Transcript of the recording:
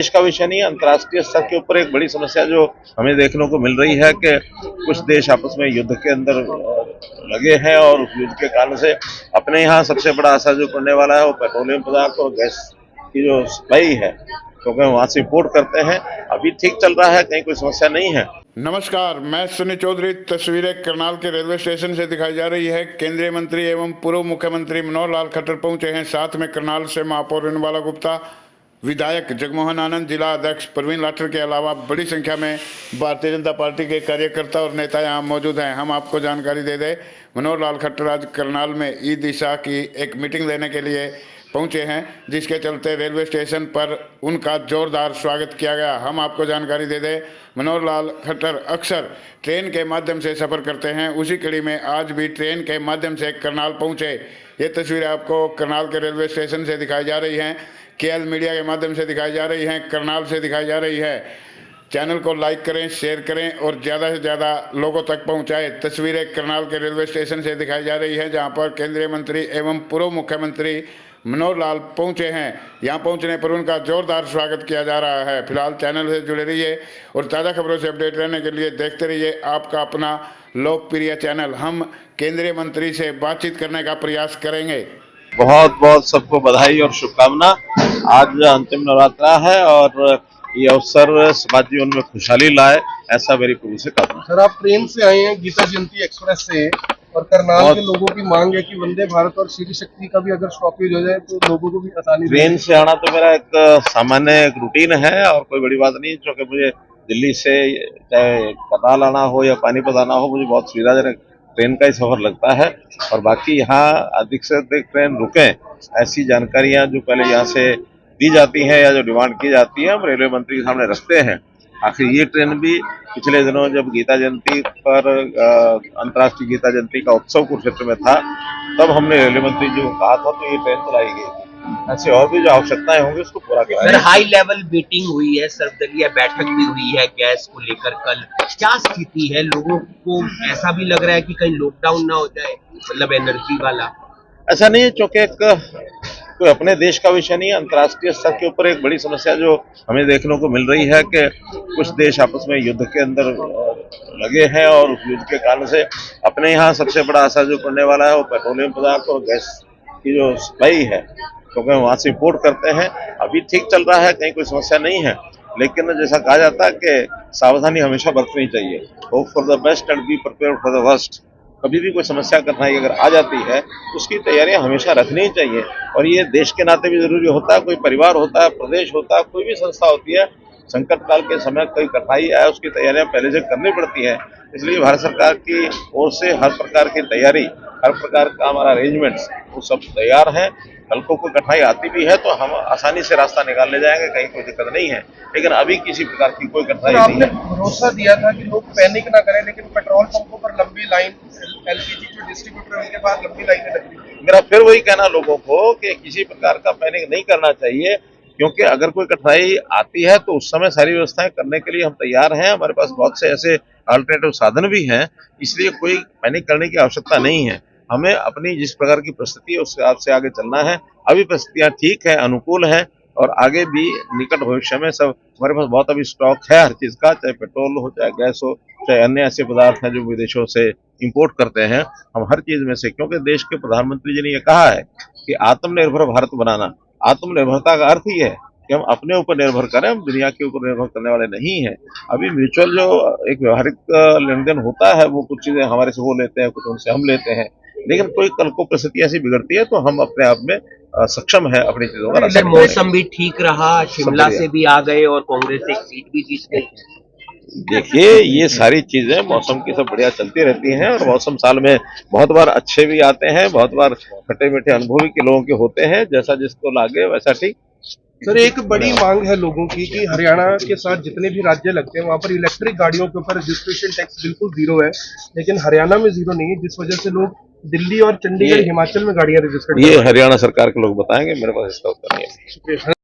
देश का विषय नहीं, अंतर्राष्ट्रीय स्तर के ऊपर एक बड़ी समस्या जो हमें देखने को मिल रही है कि कुछ देश आपस में युद्ध के अंदर लगे हैं और उस युद्ध के कारण से अपने यहाँ सबसे बड़ा असर जो पड़ने वाला है वो पेट्रोलियम पदार्थ और गैस की जो सप्लाई है, क्योंकि वहां से इम्पोर्ट करते हैं। अभी ठीक चल रहा है, कहीं कोई समस्या नहीं है। नमस्कार, मैं सुनील चौधरी। तस्वीरें करनाल के रेलवे स्टेशन से दिखाई जा रही है। केंद्रीय मंत्री एवं पूर्व मुख्यमंत्री मनोहर लाल खट्टर पहुंचे हैं। साथ में करनाल से महापौर रेणुबाला गुप्ता, विधायक जगमोहन आनंद, जिला अध्यक्ष प्रवीण लाठर के अलावा बड़ी संख्या में भारतीय जनता पार्टी के कार्यकर्ता और नेता यहाँ मौजूद हैं। हम आपको जानकारी दे दें, मनोहर लाल खट्टर आज करनाल में ई दिशा की एक मीटिंग लेने के लिए पहुंचे हैं, जिसके चलते रेलवे स्टेशन पर उनका जोरदार स्वागत किया गया। हम आपको जानकारी दे दें, मनोहर लाल खट्टर अक्सर ट्रेन के माध्यम से सफ़र करते हैं। उसी कड़ी में आज भी ट्रेन के माध्यम से करनाल पहुंचे। ये तस्वीरें आपको करनाल के रेलवे स्टेशन से दिखाई जा रही हैं, केएल मीडिया के माध्यम से दिखाई जा रही हैं, करनाल से दिखाई जा रही है। चैनल को लाइक करें, शेयर करें और ज़्यादा से ज़्यादा लोगों तक पहुंचाएं। तस्वीरें करनाल के रेलवे स्टेशन से दिखाई जा रही है, जहां पर केंद्रीय मंत्री एवं पूर्व मुख्यमंत्री मनोहर लाल पहुंचे हैं। यहां पहुंचने पर उनका जोरदार स्वागत किया जा रहा है। फिलहाल चैनल से जुड़े रहिए और ताज़ा खबरों से अपडेट रहने के लिए देखते रहिए आपका अपना लोकप्रिय चैनल। हम केंद्रीय मंत्री से बातचीत करने का प्रयास करेंगे। बहुत बहुत सबको बधाई और शुभकामना। आज अंतिम नवरात्रा है और ये अवसर समाज जीवन में खुशहाली लाए, ऐसा मेरी पूरी से कामना। सर, आप ट्रेन से आए हैं गीता जयंती एक्सप्रेस से, और करनाल के लोगों की मांग है कि वंदे भारत और श्री शक्ति का भी अगर स्टॉपेज हो जाए तो लोगों को भी आसानी। ट्रेन से आना तो मेरा एक सामान्य एक रूटीन है और कोई बड़ी बात नहीं, क्योंकि मुझे दिल्ली से चाहे करनाल आना हो या पानीपत आना हो, मुझे बहुत सुविधाजनक ट्रेन का ही सफर लगता है। और बाकी यहाँ अधिक से अधिक ट्रेन रुके, ऐसी जानकारियां जो पहले यहाँ से दी जाती हैं या जो डिमांड की जाती है, हम रेलवे मंत्री के सामने रखते हैं। आखिर ये ट्रेन भी पिछले दिनों जब गीता जयंती पर अंतर्राष्ट्रीय गीता जयंती का उत्सव कुरुक्षेत्र में था, तब हमने रेलवे मंत्री जी को कहा था, तो ये ट्रेन चलाई गई। ऐसे और भी जो आवश्यकताएं होंगी उसको पूरा किया। सर, हाई लेवल मीटिंग हुई है, सर्वदलीय बैठक भी हुई है गैस को लेकर। कल क्या स्थिति है? लोगों को ऐसा भी लग रहा है कि कहीं लॉकडाउन ना हो जाए, मतलब एनर्जी वाला। ऐसा नहीं है, क्योंकि कोई अपने देश का विषय नहीं, अंतर्राष्ट्रीय स्तर के ऊपर एक बड़ी समस्या जो हमें देखने को मिल रही है कि कुछ देश आपस में युद्ध के अंदर लगे हैं और उस युद्ध के कारण से अपने यहाँ सबसे बड़ा असर जो पड़ने वाला है वो पेट्रोलियम पदार्थ और गैस की जो सप्लाई है, क्योंकि वहां से इम्पोर्ट करते हैं। अभी ठीक चल रहा है, कहीं कोई समस्या नहीं है, लेकिन जैसा कहा जाता है कि सावधानी हमेशा बरतनी चाहिए। Hope for the best and be prepared for the worst. कभी भी कोई समस्या कठिनाई अगर आ जाती है, उसकी तैयारियां हमेशा रखनी चाहिए। और ये देश के नाते भी जरूरी होता है। कोई परिवार होता है, प्रदेश होता है, कोई भी संस्था होती है, संकट काल के समय कोई कठिनाई आए, उसकी तैयारियां पहले से करनी पड़ती है। इसलिए भारत सरकार की ओर से हर प्रकार की तैयारी, हर प्रकार का हमारा अरेंजमेंट्स वो सब तैयार है। कल को कोई कठिनाई आती भी है तो हम आसानी से रास्ता निकाल ले जाएंगे, कहीं कोई दिक्कत नहीं है। लेकिन अभी किसी प्रकार की कोई कठिनाई नहीं है। आपने भरोसा दिया था कि लोग पैनिक ना करें, लेकिन पेट्रोल पंपों पर लंबी लाइन, एलपीजी जो डिस्ट्रीब्यूटर है उनके पास लंबी लाइनें लग रही है। मेरा फिर वही कहना लोगों को कि किसी प्रकार का पैनिक नहीं करना चाहिए, क्योंकि अगर कोई कठिनाई आती है तो उस समय सारी व्यवस्थाएं करने के लिए हम तैयार हैं। हमारे पास बहुत से ऐसे अल्टरनेटिव साधन भी हैं, इसलिए कोई पैनिक करने की आवश्यकता नहीं है। हमें अपनी जिस प्रकार की परिस्थिति है उस हिसाब से आगे चलना है। अभी परिस्थितियां ठीक है, अनुकूल है, और आगे भी निकट भविष्य में सब हमारे पास बहुत अभी स्टॉक है हर चीज का, चाहे पेट्रोल हो, चाहे गैस हो, चाहे अन्य ऐसे पदार्थ हैं जो विदेशों से इंपोर्ट करते हैं। हम हर चीज में से, क्योंकि देश के प्रधानमंत्री जी ने ये कहा है कि आत्मनिर्भर भारत बनाना, आत्मनिर्भरता का अर्थ ही है कि हम अपने ऊपर निर्भर करें, हम दुनिया के ऊपर निर्भर करने वाले नहीं हैं। अभी म्यूचुअल जो एक व्यवहारिक लेन देन होता है, वो कुछ चीजें हमारे से वो लेते हैं, कुछ उनसे हम लेते हैं, लेकिन कोई कल को परिस्थिति ऐसी बिगड़ती है तो हम अपने आप में सक्षम है अपनी चीजों का। मौसम भी ठीक रहा, शिमला से भी आ गए और कांग्रेस एक सीट भी जीत गई। देखिए, ये सारी चीजें मौसम की सब बढ़िया चलती रहती हैं, और मौसम साल में बहुत बार अच्छे भी आते हैं, बहुत बार खट्टे मीठे अनुभवी के लोगों के होते हैं, जैसा जिसको लागे वैसा ठीक। सर, एक बड़ी मांग है लोगों की कि हरियाणा के साथ जितने भी राज्य लगते हैं वहां पर इलेक्ट्रिक गाड़ियों के ऊपर रजिस्ट्रेशन टैक्स बिल्कुल जीरो है, लेकिन हरियाणा में जीरो नहीं है, जिस वजह से लोग दिल्ली और चंडीगढ़, हिमाचल में गाड़ियां रजिस्टर्ड। ये हरियाणा सरकार के लोग बताएंगे, मेरे पास इसका उत्तर नहीं है।